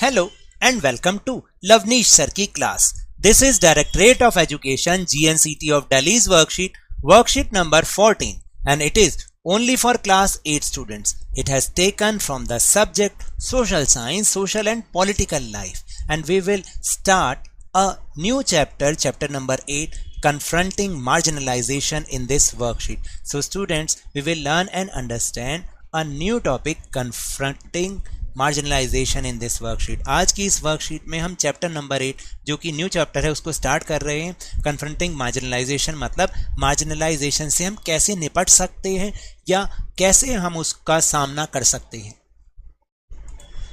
Hello and welcome to Lavneesh Sir ki class. This is Directorate of Education GNCT of Delhi's worksheet number 14, and it is only for class 8 students. It has taken from the subject social science, social and political life, and we will start a new chapter number 8, confronting marginalization in this worksheet. So students, we will learn and understand a new topic, confronting marginalisation in this worksheet. आज की इस worksheet में हम chapter number 8 जो कि new chapter है उसको start कर रहे हैं. कन्फ्रंटिंग मार्जिनलाइजेशन मतलब मार्जिनलाइजेशन से हम कैसे निपट सकते हैं या कैसे हम उसका सामना कर सकते हैं.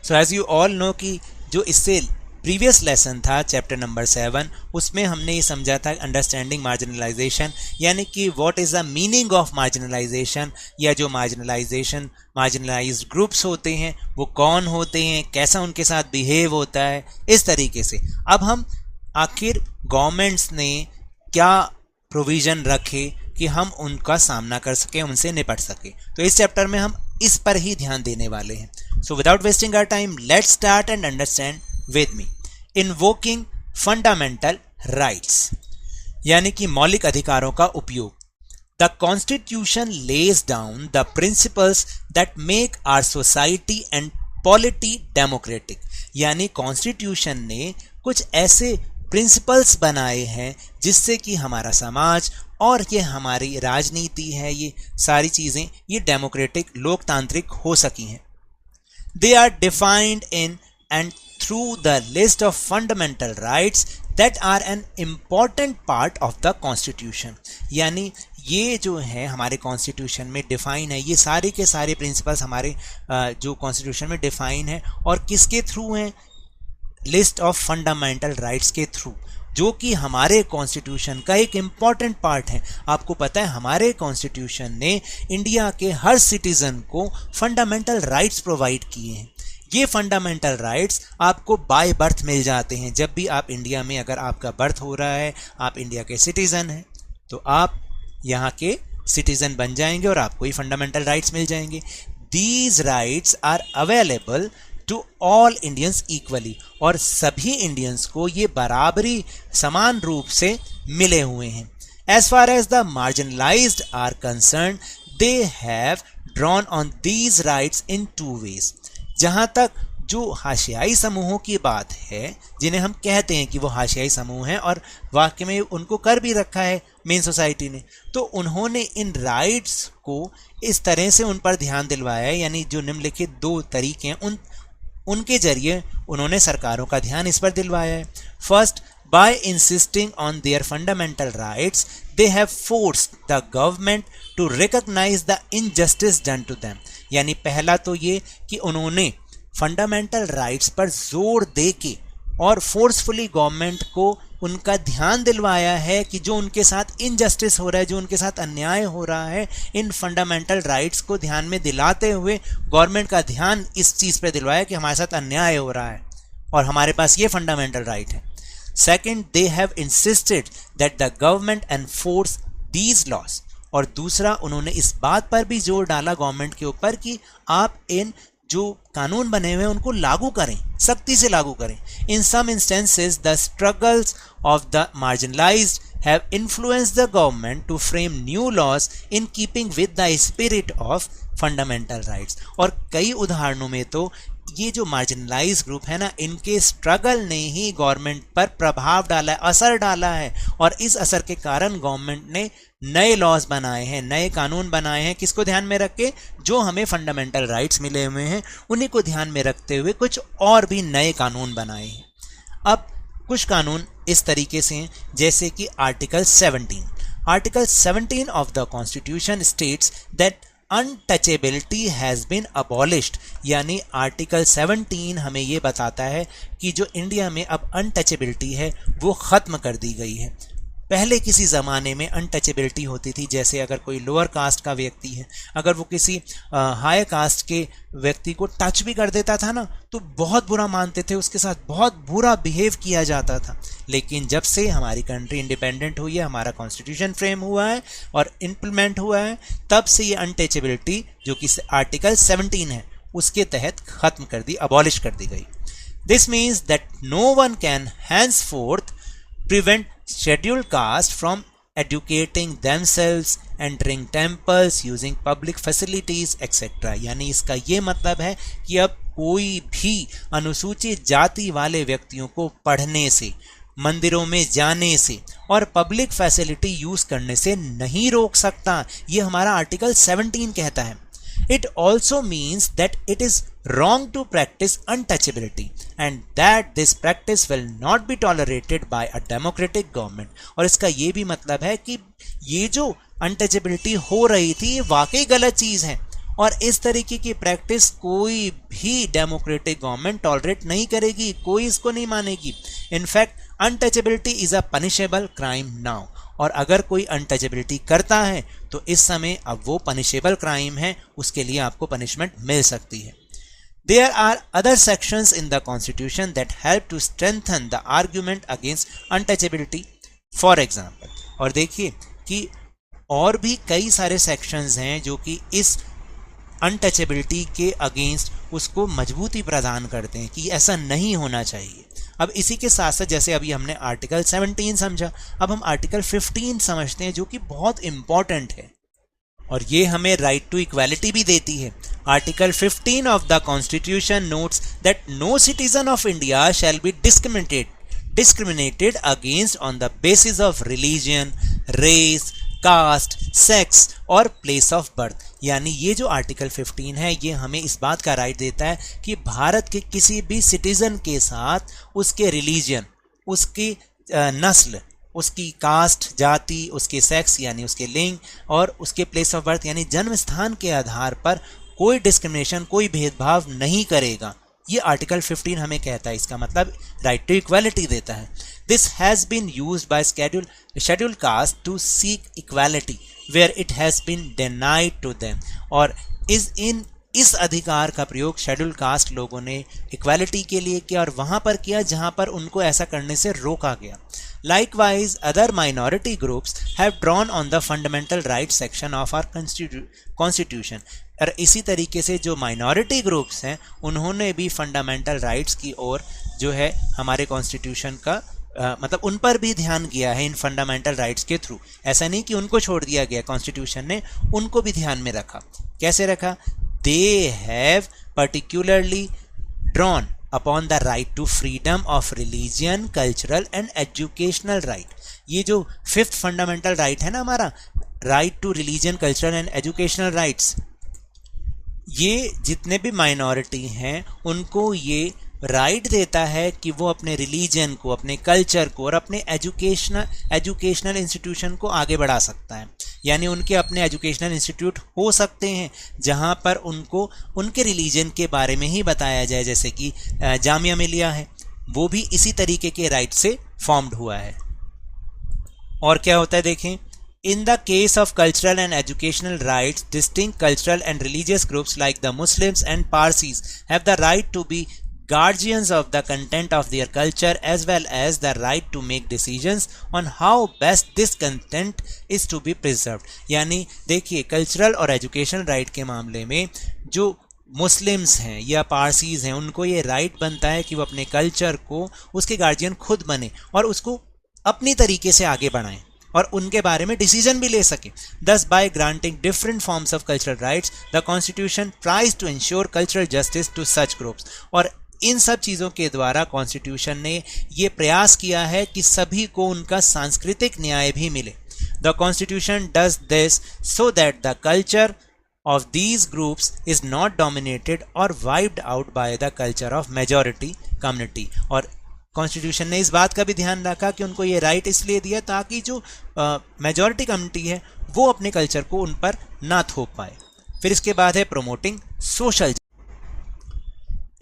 So as you all know कि जो इससे प्रीवियस लेसन था चैप्टर नंबर 7, उसमें हमने ये समझा था अंडरस्टैंडिंग मार्जिनलाइजेशन, यानी कि what is the meaning of marginalisation, या जो मार्जिनलाइज्ड ग्रुप्स होते हैं वो कौन होते हैं, कैसा उनके साथ बिहेव होता है, इस तरीके से. अब हम आखिर गवर्नमेंट्स ने क्या प्रोविज़न रखे कि हम उनका सामना कर सकें, उनसे निपट सकें. तो इस चैप्टर में हम इस पर ही ध्यान देने वाले हैं. So without wasting our time let's start and understand with me. Invoking fundamental rights यानी कि मौलिक अधिकारों का उपयोग. The constitution lays down the principles that make our society and polity democratic. यानी कॉन्स्टिट्यूशन ने कुछ ऐसे प्रिंसिपल्स बनाए हैं जिससे कि हमारा समाज और ये हमारी राजनीति है, ये सारी चीज़ें ये डेमोक्रेटिक लोकतांत्रिक हो सकी हैं. They are defined in and through the list of fundamental rights that are an important part of the constitution. यानी ये जो है हमारे कॉन्स्टिट्यूशन में डिफाइन है, ये सारे के सारे प्रिंसिपल्स हमारे जो कॉन्स्टिट्यूशन में डिफाइन है और किसके थ्रू हैं, लिस्ट ऑफ फंडामेंटल राइट्स के थ्रू, जो कि हमारे कॉन्स्टिट्यूशन का एक इम्पॉर्टेंट पार्ट है. आपको पता है हमारे कॉन्स्टिट्यूशन ने इंडिया के हर सिटीज़न को फंडामेंटल राइट्स प्रोवाइड किए हैं. ये फंडामेंटल राइट्स आपको बाय बर्थ मिल जाते हैं. जब भी आप इंडिया में अगर आपका बर्थ हो रहा है, आप इंडिया के सिटीज़न हैं, तो आप यहाँ के सिटीज़न बन जाएंगे और आपको ये फंडामेंटल राइट्स मिल जाएंगे. These rights are available to all Indians equally. और सभी इंडियंस को ये बराबरी समान रूप से मिले हुए हैं. As far as the marginalized are concern, they have drawn on these rights in 2 ways. जहाँ तक जो हाशियाई समूहों की बात है, जिन्हें हम कहते हैं कि वो हाशियाई समूह हैं और वाकई में उनको कर भी रखा है मेन सोसाइटी ने, तो उन्होंने इन राइट्स को इस तरह से उन पर ध्यान दिलवाया है, यानी जो निम्नलिखित 2 तरीके हैं उनके जरिए उन्होंने सरकारों का ध्यान इस पर दिलवाया है. First, by insisting on their fundamental rights, they have forced the government to recognize the injustice done to them. यानी पहला तो ये कि उन्होंने फंडामेंटल राइट्स पर जोर दे के और फोर्सफुली गवर्नमेंट को उनका ध्यान दिलवाया है कि जो उनके साथ इनजस्टिस हो रहा है, जो उनके साथ अन्याय हो रहा है, इन फंडामेंटल राइट्स को ध्यान में दिलाते हुए गवर्नमेंट का ध्यान इस चीज़ पर दिलवाया कि हमारे साथ अन्याय हो रहा है और हमारे पास ये फंडामेंटल राइट है. Second, they have insisted that the government enforce these laws. और दूसरा, उन्होंने इस बात पर भी जोर डाला गवर्नमेंट के ऊपर कि आप इन जो कानून बने हुए हैं उनको लागू करें, सख्ती से लागू करें. In some instances, the struggles of the marginalized have influenced the government to frame new laws in keeping with the spirit of fundamental rights. और कई उदाहरणों में तो ये जो मार्जिनलाइज ग्रुप है ना, इनके स्ट्रगल ने ही गवर्नमेंट पर प्रभाव डाला है, असर डाला है, और इस असर के कारण गवर्नमेंट ने नए लॉज बनाए हैं, नए कानून बनाए हैं. किसको ध्यान में रख के, जो हमें फंडामेंटल राइट्स मिले हुए हैं उन्हीं को ध्यान में रखते हुए कुछ और भी नए कानून बनाए हैं. अब कुछ कानून इस तरीके से हैं जैसे कि article 17 of the constitution states that untouchability has been abolished. यानी आर्टिकल 17 हमें ये बताता है कि जो इंडिया में अब अनटचेबिलिटी है वो ख़त्म कर दी गई है. पहले किसी ज़माने में अनटचेबिलिटी होती थी, जैसे अगर कोई लोअर कास्ट का व्यक्ति है, अगर वो किसी हाई कास्ट के व्यक्ति को टच भी कर देता था ना, तो बहुत बुरा मानते थे, उसके साथ बहुत बुरा बिहेव किया जाता था. लेकिन जब से हमारी कंट्री इंडिपेंडेंट हुई है, हमारा कॉन्स्टिट्यूशन फ्रेम हुआ है और इम्प्लीमेंट हुआ है, तब से ये अनटचेबिलिटी जो कि आर्टिकल 17 है उसके तहत ख़त्म कर दी, अबॉलिश कर दी गई. This means that no one can henceforth prevent scheduled caste from educating themselves, entering temples, using public facilities, etc. यानी इसका ये मतलब है कि अब कोई भी अनुसूचित जाति वाले व्यक्तियों को पढ़ने से, मंदिरों में जाने से और पब्लिक फैसिलिटी यूज करने से नहीं रोक सकता। ये हमारा आर्टिकल 17 कहता है। It also means that it is wrong to practice untouchability and that this practice will not be tolerated by a democratic government। और इसका ये भी मतलब है कि ये जो untouchability हो रही थी ये वाकई गलत चीज है और इस तरीके की प्रैक्टिस कोई भी डेमोक्रेटिक गवर्नमेंट टॉलरेट नहीं करेगी, कोई इसको नहीं मानेगी। In fact untouchability is a punishable crime now. और अगर कोई अनटचेबिलिटी करता है तो इस समय अब वो पनिशेबल क्राइम है, उसके लिए आपको पनिशमेंट मिल सकती है। There are other sections in the Constitution that help to strengthen the argument against untouchability. For example, और देखिए कि और भी कई सारे सेक्शंस हैं जो कि इस अनटचेबिलिटी के अगेंस्ट उसको मजबूती प्रदान करते हैं कि ऐसा नहीं होना चाहिए। अब इसी के साथ साथ जैसे अभी हमने आर्टिकल 17 समझा, अब हम आर्टिकल 15 समझते हैं जो कि बहुत इंपॉर्टेंट है और ये हमें राइट टू इक्वालिटी भी देती है। Article 15 of the constitution notes that no citizen of India shall be discriminated against on the basis of religion, race, caste, sex और प्लेस ऑफ बर्थ। यानी ये जो आर्टिकल 15 है ये हमें इस बात का राइट देता है कि भारत के किसी भी सिटीजन के साथ उसके रिलीजन, उसकी नस्ल, उसकी कास्ट जाति, उसके सेक्स यानी उसके लिंग और उसके प्लेस ऑफ बर्थ यानी जन्म स्थान के आधार पर कोई डिस्क्रिमिनेशन, कोई भेदभाव नहीं करेगा। ये आर्टिकल 15 हमें कहता है, इसका मतलब राइट टू इक्वालिटी देता है। This has been used by scheduled caste to seek equality where it has been denied to them. और इस अधिकार का प्रयोग शेड्यूल्ड कास्ट लोगों ने इक्वालिटी के लिए किया और वहां पर किया जहां पर उनको ऐसा करने से रोका गया। Likewise, other minority groups have drawn on the fundamental rights section of our constitution। और इसी तरीके से जो माइनॉरिटी ग्रुप्स हैं उन्होंने भी फंडामेंटल राइट्स की ओर जो है हमारे कॉन्स्टिट्यूशन का मतलब उन पर भी ध्यान गया है इन फंडामेंटल राइट्स के थ्रू। ऐसा नहीं कि उनको छोड़ दिया गया, कॉन्स्टिट्यूशन ने उनको भी ध्यान में रखा। कैसे रखा? They have particularly drawn upon the right to freedom of religion, cultural and educational right। ये जो 5th फंडामेंटल राइट है ना हमारा, right to religion, cultural and educational rights, ये जितने भी माइनॉरिटी हैं उनको ये राइट देता है कि वो अपने रिलीजन को, अपने कल्चर को और अपने एजुकेशनल इंस्टीट्यूशन को आगे बढ़ा सकता है। यानी उनके अपने एजुकेशनल इंस्टीट्यूट हो सकते हैं जहां पर उनको उनके रिलीजन के बारे में ही बताया जाए, जैसे कि जामिया मिलिया है, वो भी इसी तरीके के राइट से फॉर्म्ड हुआ है। और क्या होता है देखें, In the case of cultural and educational rights, distinct cultural and religious groups like the Muslims and Parsis have the right to be guardians of the content of their culture as well as the right to make decisions on how best this content is to be preserved। यानी देखिए cultural और educational right के मामले में जो Muslims हैं या Parsis हैं उनको ये राइट बनता है कि वो अपने कल्चर को उसके गार्जियन खुद बने और उसको अपनी तरीके से आगे बढ़ाएं और उनके बारे में डिसीजन भी ले सके। Thus, by granting different forms of cultural rights, the Constitution tries to ensure cultural justice to such groups। और इन सब चीज़ों के द्वारा कॉन्स्टिट्यूशन ने ये प्रयास किया है कि सभी को उनका सांस्कृतिक न्याय भी मिले। The Constitution does this so that the culture of these groups is not dominated or wiped out by the culture of majority community। और कॉन्स्टिट्यूशन ने इस बात का भी ध्यान रखा कि उनको ये राइट इसलिए दिया ताकि जो मेजॉरिटी कम्युनिटी है वो अपने कल्चर को उन पर ना थोप पाए। फिर इसके बाद है promoting social.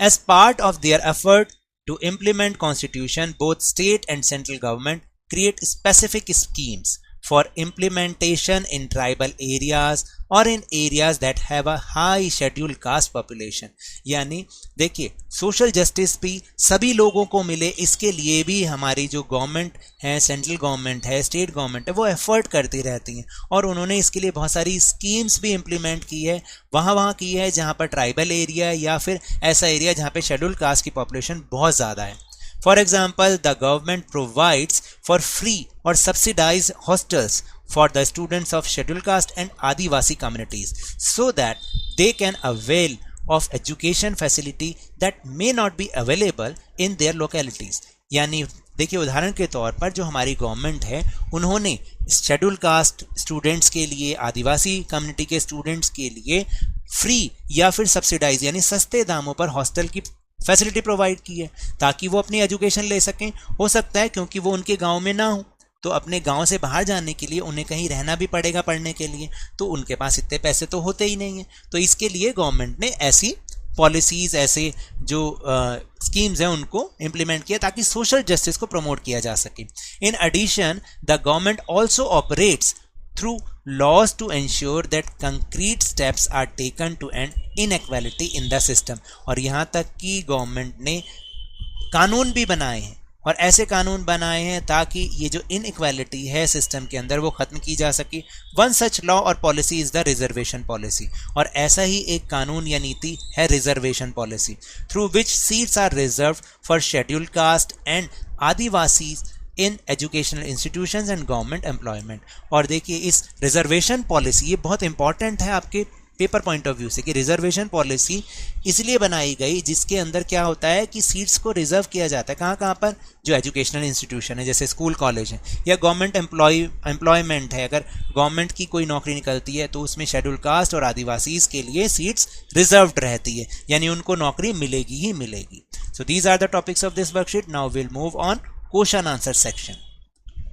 As part of their effort to implement constitution, both state and central government create specific schemes for implementation in tribal areas or in areas that have a high scheduled caste population। यानी देखिए social justice भी सभी लोगों को मिले, इसके लिए भी हमारी जो गवर्नमेंट है, सेंट्रल गवर्नमेंट है, स्टेट गवर्नमेंट है, वो एफर्ट करती रहती हैं और उन्होंने इसके लिए बहुत सारी स्कीम्स भी इम्प्लीमेंट की है, वहाँ की है जहाँ पर ट्राइबल एरिया या फिर ऐसा एरिया जहाँ पे शेड्यूल्ड कास्ट की पॉपुलेशन बहुत ज़्यादा है। For example, the government provides for free or subsidized hostels for the students of scheduled caste and Adivasi communities so that they can avail of education facility that may not be available in their localities। यानी देखिए उदाहरण के तौर पर जो हमारी government है उन्होंने शेड्यूल कास्ट स्टूडेंट्स के लिए, आदिवासी कम्युनिटी के स्टूडेंट्स के लिए फ्री या फिर सब्सिडाइज यानी सस्ते दामों पर हॉस्टल की फैसिलिटी प्रोवाइड की है ताकि वो अपनी एजुकेशन ले सकें। हो सकता है क्योंकि वो उनके गांव में ना हो तो अपने गांव से बाहर जाने के लिए उन्हें कहीं रहना भी पड़ेगा पढ़ने के लिए, तो उनके पास इतने पैसे तो होते ही नहीं हैं। तो इसके लिए गवर्नमेंट ने ऐसी पॉलिसीज़, ऐसे जो स्कीम्स हैं उनको इम्प्लीमेंट किया ताकि सोशल जस्टिस को प्रमोट किया जा सके। In addition the government also operates through laws to ensure that concrete steps are taken to end inequality in the system। और यहाँ तक कि गवर्नमेंट ने कानून भी बनाए हैं और ऐसे कानून बनाए हैं ताकि ये जो इनइक्वालिटी है सिस्टम के अंदर वो ख़त्म की जा सके। वन सच लॉ और policy is the reservation policy, और ऐसा ही एक कानून या नीति है reservation policy, through which seats are reserve for scheduled caste and Adivasi in educational institutions and government employment. और देखिए इस रिजर्वेशन पॉलिसी, ये बहुत इंपॉर्टेंट है आपके पेपर पॉइंट ऑफ व्यू से कि रिजर्वेशन पॉलिसी इसलिए बनाई गई जिसके अंदर क्या होता है कि सीट्स को रिजर्व किया जाता है कहाँ पर, जो एजुकेशनल इंस्टीट्यूशन है जैसे स्कूल कॉलेज है या गवर्नमेंट एम्प्लॉयमेंट है। अगर गवर्नमेंट की कोई नौकरी निकलती है तो उसमें शेड्यूल कास्ट और आदिवासीज के लिए सीट्स रिजर्व्ड रहती है, यानी उनको नौकरी मिलेगी ही मिलेगी। So these are the topics of this worksheet. Now will move on question answer section।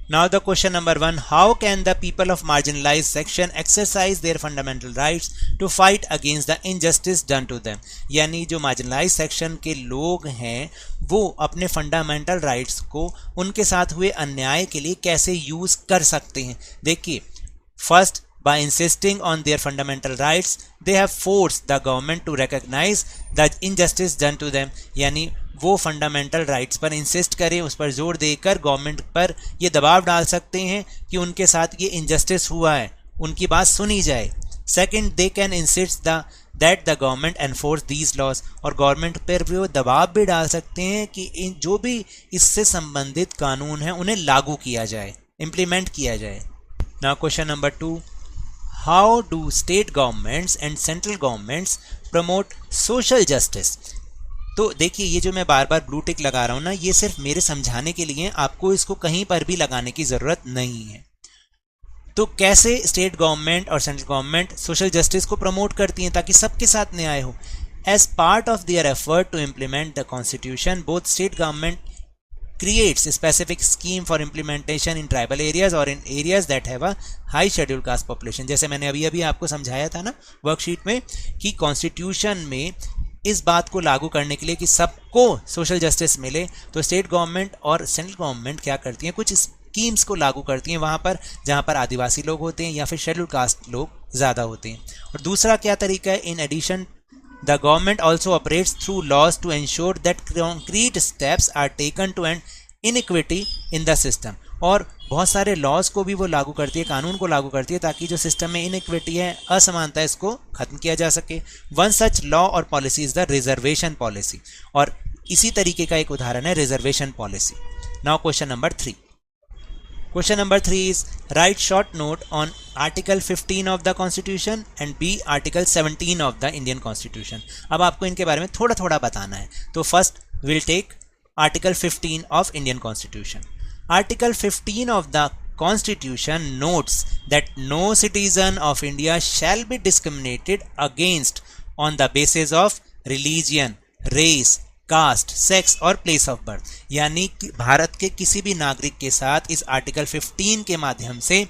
Now the question number 1, how can the people of marginalized section exercise their fundamental rights to fight against the injustice done to them। यानी जो marginalized section के लोग हैं वो अपने fundamental rights को उनके साथ हुए अन्याय के लिए कैसे यूज कर सकते हैं। देखिए first, by insisting on their fundamental rights they have forced the government to recognize the injustice done to them। यानी वो फंडामेंटल राइट्स पर इंसिस्ट करें, उस पर जोर देकर गवर्नमेंट पर ये दबाव डाल सकते हैं कि उनके साथ ये इंजस्टिस हुआ है, उनकी बात सुनी जाए। Second, they can insist that the government enforce these laws, और गवर्नमेंट पर भी वो दबाव भी डाल सकते हैं कि जो भी इससे संबंधित कानून हैं उन्हें लागू किया जाए, इम्प्लीमेंट किया जाए। Now question number 2, how do state governments and central governments promote social justice. तो देखिए ये जो मैं बार बार ब्लू टिक लगा रहा हूँ ना, ये सिर्फ मेरे समझाने के लिए, आपको इसको कहीं पर भी लगाने की ज़रूरत नहीं है। तो कैसे स्टेट गवर्नमेंट और सेंट्रल गवर्नमेंट सोशल जस्टिस को प्रमोट करती हैं ताकि सबके साथ न्याय हो। As part of their effort to implement the constitution, both state government creates a specific scheme for implementation in tribal areas or in areas that have a high scheduled caste population। जैसे मैंने अभी आपको समझाया था ना worksheet में कि constitution में इस बात को लागू करने के लिए कि सबको सोशल जस्टिस मिले, तो स्टेट गवर्नमेंट और सेंट्रल गवर्नमेंट क्या करती हैं, कुछ स्कीम्स को लागू करती हैं वहाँ पर जहाँ पर आदिवासी लोग होते हैं या फिर शेड्यूल कास्ट लोग ज़्यादा होते हैं। और दूसरा क्या तरीका है, in addition the government also operates through laws to ensure that concrete steps are taken to end inequity in the system. और बहुत सारे लॉज को भी वो लागू करती है, कानून को लागू करती है ताकि जो सिस्टम में इनइक्विटी है, असमानता है, इसको खत्म किया जा सके। वन सच लॉ और policy is the reservation policy, और इसी तरीके का एक उदाहरण है reservation policy. Now question number 3। Question number 3 is write short note on Article 15 of the Constitution and B Article 17 of the Indian Constitution। अब आपको इनके बारे में थोड़ा थोड़ा बताना है। तो first will take Article 15 of Indian Constitution। Article 15 of the Constitution notes that no citizen of India shall be discriminated against on the basis of religion, race, caste, sex और प्लेस ऑफ बर्थ। यानी कि भारत के किसी भी नागरिक के साथ इस आर्टिकल 15 के माध्यम से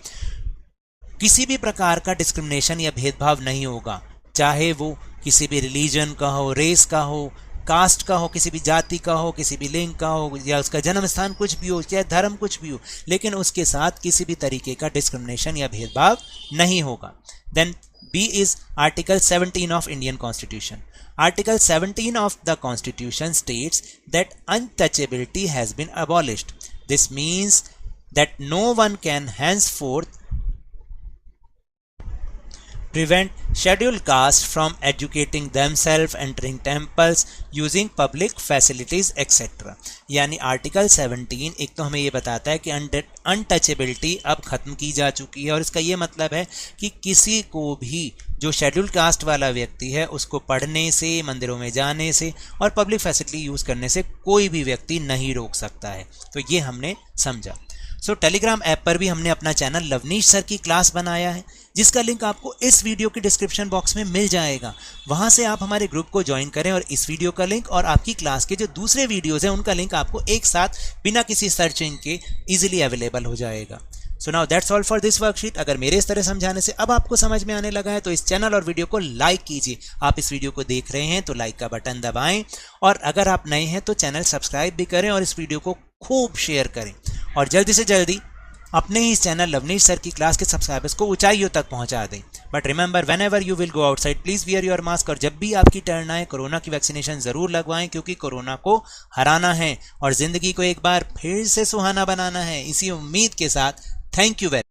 किसी भी प्रकार का डिस्क्रिमिनेशन या भेदभाव नहीं होगा, चाहे वो किसी भी रिलीजन का हो, रेस का हो, कास्ट का हो, किसी भी जाति का हो, किसी भी लिंग का हो, या उसका जन्म स्थान कुछ भी हो, चाहे धर्म कुछ भी हो, लेकिन उसके साथ किसी भी तरीके का डिस्क्रिमिनेशन या भेदभाव नहीं होगा। Then B is Article 17 of Indian Constitution. Article 17 of the Constitution states that untouchability has been abolished. This means that no one can henceforth prevent scheduled caste from educating themselves, entering temples, using public facilities, etc. यानी article 17 एक तो हमें ये बताता है कि untouchability अब खत्म की जा चुकी है, और इसका ये मतलब है कि किसी को भी जो शेड्यूल्ड कास्ट वाला व्यक्ति है उसको पढ़ने से, मंदिरों में जाने से और पब्लिक फैसिलिटी यूज़ करने से कोई भी व्यक्ति नहीं रोक सकता है। तो ये हमने समझा। सो टेलीग्राम ऐप पर भी हमने अपना चैनल लवनीश सर की क्लास बनाया है, जिसका लिंक आपको इस वीडियो के डिस्क्रिप्शन बॉक्स में मिल जाएगा। वहां से आप हमारे ग्रुप को ज्वाइन करें और इस वीडियो का लिंक और आपकी क्लास के जो दूसरे वीडियोस हैं उनका लिंक आपको एक साथ बिना किसी सर्चिंग के इजीली अवेलेबल हो जाएगा। So now that's all for this worksheet. अगर मेरे इस तरह समझाने से अब आपको समझ में आने लगा है तो इस चैनल और वीडियो को लाइक कीजिए। आप इस वीडियो को देख रहे हैं तो लाइक का बटन दबाएं, और अगर आप नए हैं तो चैनल सब्सक्राइब भी करें और इस वीडियो को खूब शेयर करें, और जल्दी से जल्दी अपने ही इस चैनल लवनीश सर की क्लास के सब्सक्राइबर्स को ऊंचाइयों तक पहुंचा दें। But remember, when ever you will go outside please wear your mask, और जब भी आपकी टर्न आए कोरोना की वैक्सीनेशन जरूर लगवाएं, क्योंकि कोरोना को हराना है और जिंदगी को एक बार फिर से सुहाना बनाना है। इसी उम्मीद के साथ थैंक यू वेरी